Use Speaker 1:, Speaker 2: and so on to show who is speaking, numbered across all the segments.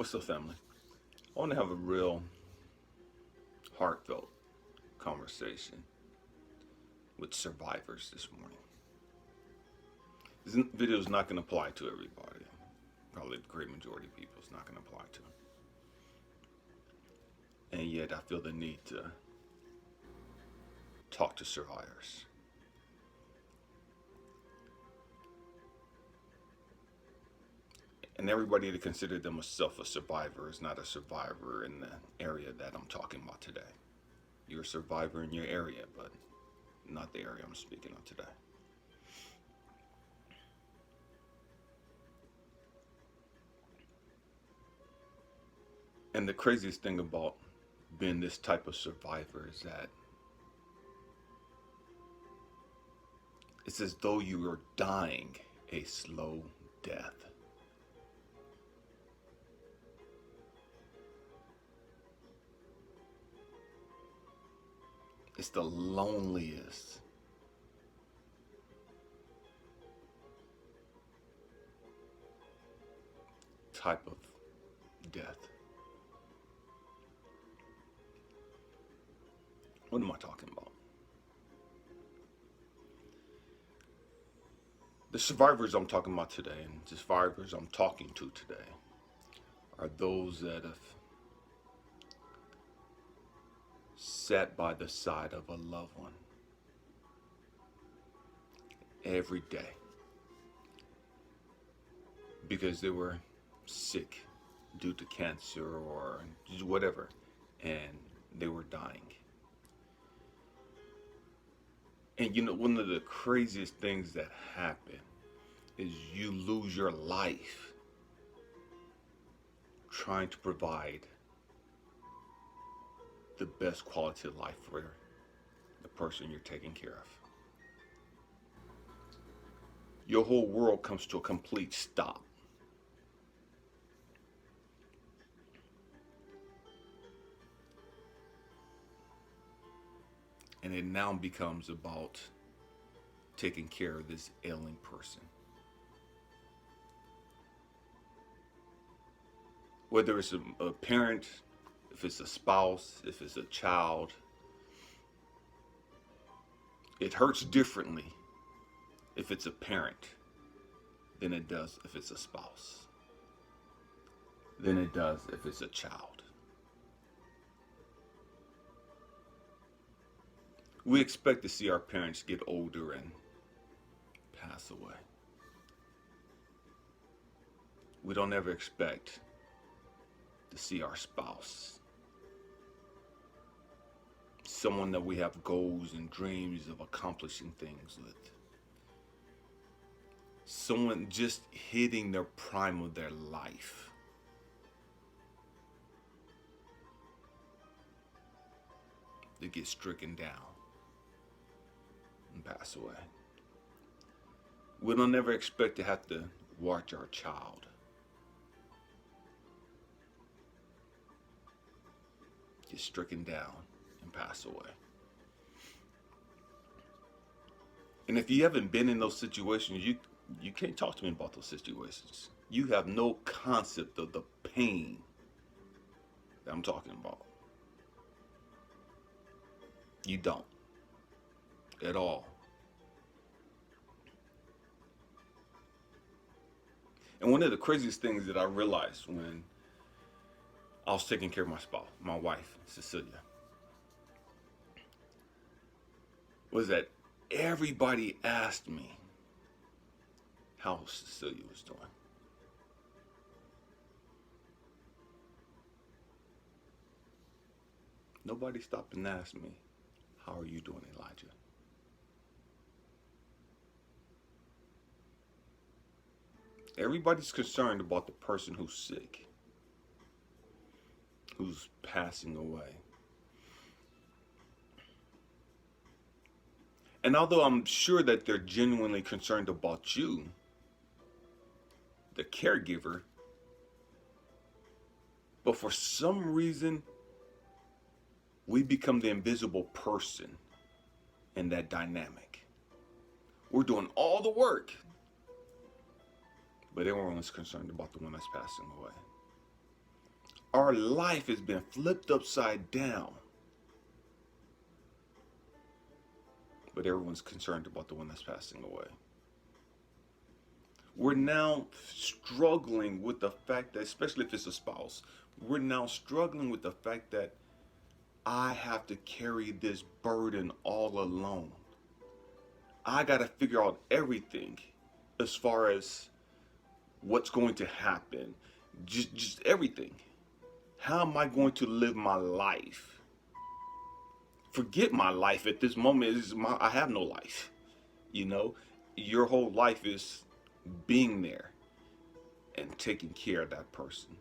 Speaker 1: What's up, family? I want to have a real heartfelt conversation with survivors this morning. This video is not going to apply to everybody. Probably the great majority of people it's not going to apply to. And yet I feel the need to talk to survivors. And everybody to consider themselves a survivor is not a survivor in the area that I'm talking about today. You're a survivor in your area, but not the area I'm speaking of today. And the craziest thing about being this type of survivor is that it's as though you are dying a slow death. It's the loneliest type of death. What am I talking about? The survivors I'm talking about today, and the survivors I'm talking to today, are those that have sat by the side of a loved one every day because they were sick due to cancer or whatever, and they were dying. And you know, one of the craziest things that happen is you lose your life trying to provide the best quality of life for the person you're taking care of. Your whole world comes to a complete stop. And it now becomes about taking care of this ailing person. Whether it's a parent, if it's a spouse, if it's a child, it hurts differently if it's a parent than it does if it's a spouse, than it does if it's a child. We expect to see our parents get older and pass away. We don't ever expect to see our spouse, someone that we have goals and dreams of accomplishing things with, someone just hitting their prime of their life, to get stricken down and pass away. We don't ever expect to have to watch our child get stricken down and pass away. And if you haven't been in those situations, you can't talk to me about those situations. You have no concept of the pain that I'm talking about. You don't at all. And one of the craziest things that I realized when I was taking care of my spouse, my wife, Cecilia, was that everybody asked me how Cecilia was doing. Nobody stopped and asked me, how are you doing, Elijah? Everybody's concerned about the person who's sick, who's passing away. And although I'm sure that they're genuinely concerned about you, the caregiver, but for some reason, we become the invisible person in that dynamic. We're doing all the work, but everyone is concerned about the one that's passing away. Our life has been flipped upside down. But everyone's concerned about the one that's passing away. We're now struggling with the fact that, especially if it's a spouse, we're now struggling with the fact that I have to carry this burden all alone. I got to figure out everything as far as what's going to happen, just everything. How am I going to live my life? Forget my life at this moment. I have no life. You know, your whole life is being there and taking care of that person.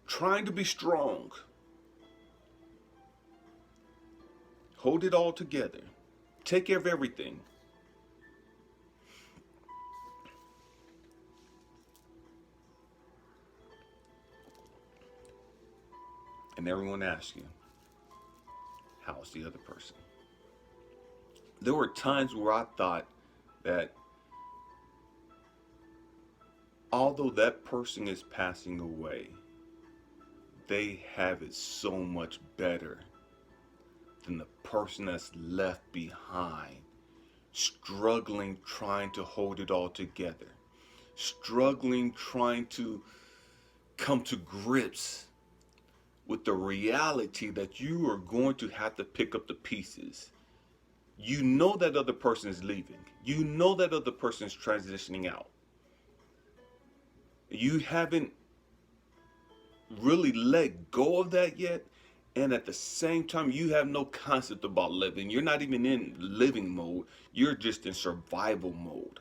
Speaker 1: Trying to be strong. Hold it all together. Take care of everything. And everyone asks you, how's the other person? There were times where I thought that although that person is passing away, they have it so much better than the person that's left behind, struggling, trying to hold it all together, struggling, trying to come to grips with the reality that you are going to have to pick up the pieces. You know that other person is leaving. You know that other person is transitioning out. You haven't really let go of that yet. And at the same time, you have no concept about living. You're not even in living mode. You're just in survival mode.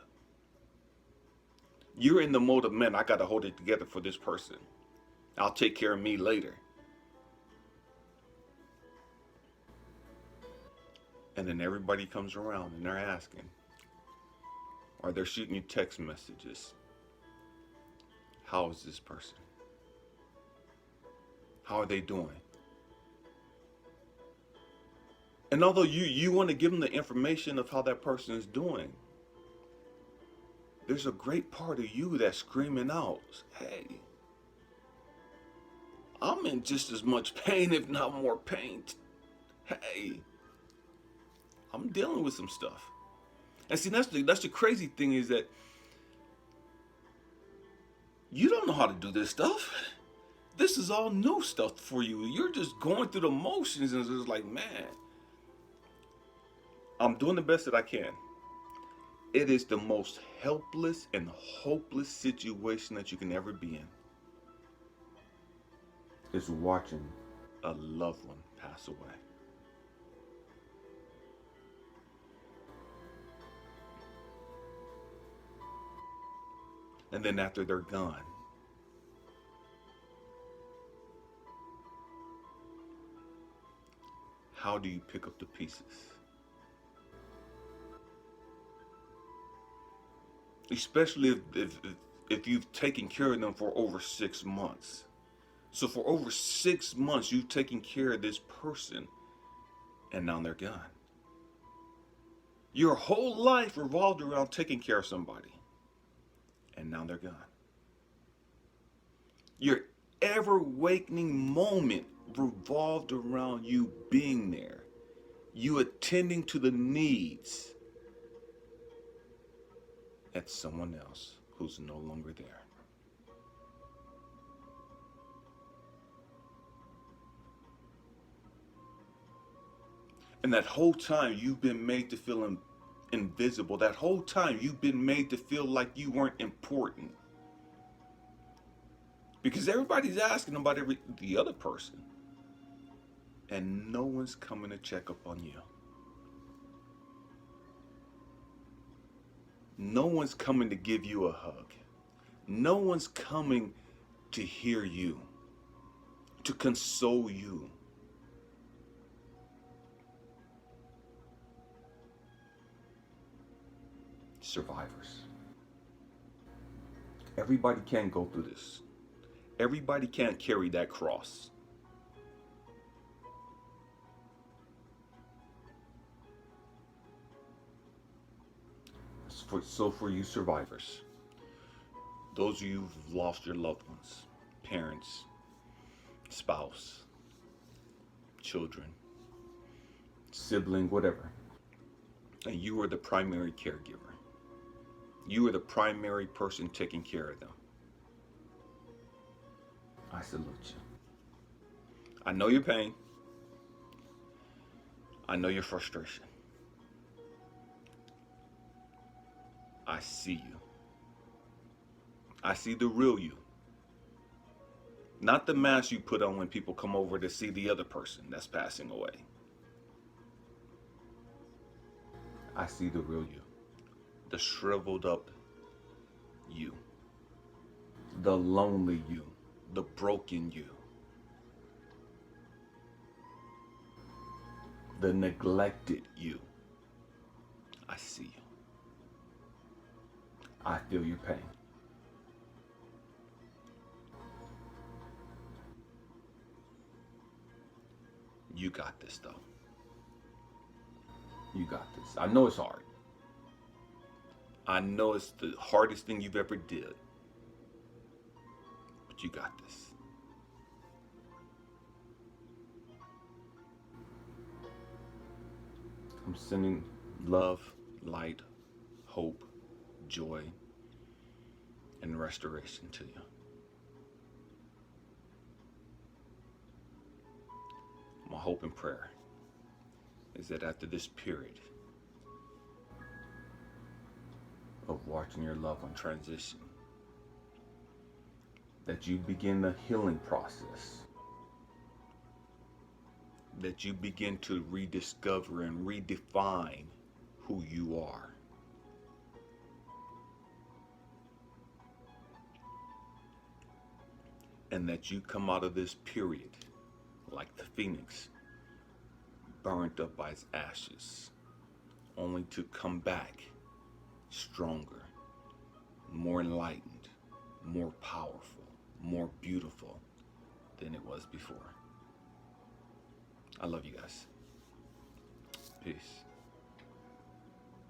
Speaker 1: You're in the mode of, man, I got to hold it together for this person. I'll take care of me later. And then everybody comes around and they're asking, or they're shooting you text messages. How is this person? How are they doing? And although you want to give them the information of how that person is doing, there's a great part of you that's screaming out, hey, I'm in just as much pain, if not more pain. Hey, I'm dealing with some stuff. And see, that's the crazy thing is that you don't know how to do this stuff. This is all new stuff for you. You're just going through the motions and it's just like, man, I'm doing the best that I can. It is the most helpless and hopeless situation that you can ever be in. Is watching a loved one pass away. And then after they're gone, how do you pick up the pieces? Especially if you've taken care of them for over 6 months. So for over 6 months, you've taken care of this person, and now they're gone. Your whole life revolved around taking care of somebody, and now they're gone. Your ever awakening moment revolved around you being there, you attending to the needs at someone else who's no longer there. And that whole time you've been made to feel invisible. That whole time you've been made to feel like you weren't important. Because everybody's asking about the other person. And no one's coming to check up on you. No one's coming to give you a hug. No one's coming to hear you, to console you. Survivors. Everybody can't go through this. Everybody can't carry that cross. So for you survivors, Those of you who've lost your loved ones, parents, spouse, children, sibling, whatever, and you are the primary caregiver. You are the primary person taking care of them. I salute you. I know your pain. I know your frustration. I see you. I see the real you. Not the mask you put on when people come over to see the other person that's passing away. I see the real you. The shriveled up you. The lonely you. The broken you. The neglected you. I see you. I feel your pain. You got this, though. You got this. I know it's hard. I know it's the hardest thing you've ever did. But you got this. I'm sending love, light, hope, joy, and restoration to you. My hope and prayer is that after this period of watching your loved one transition, that you begin the healing process, that you begin to rediscover and redefine who you are. And that you come out of this period like the phoenix, burnt up by its ashes, only to come back stronger, more enlightened, more powerful, more beautiful than it was before. I love you guys. Peace.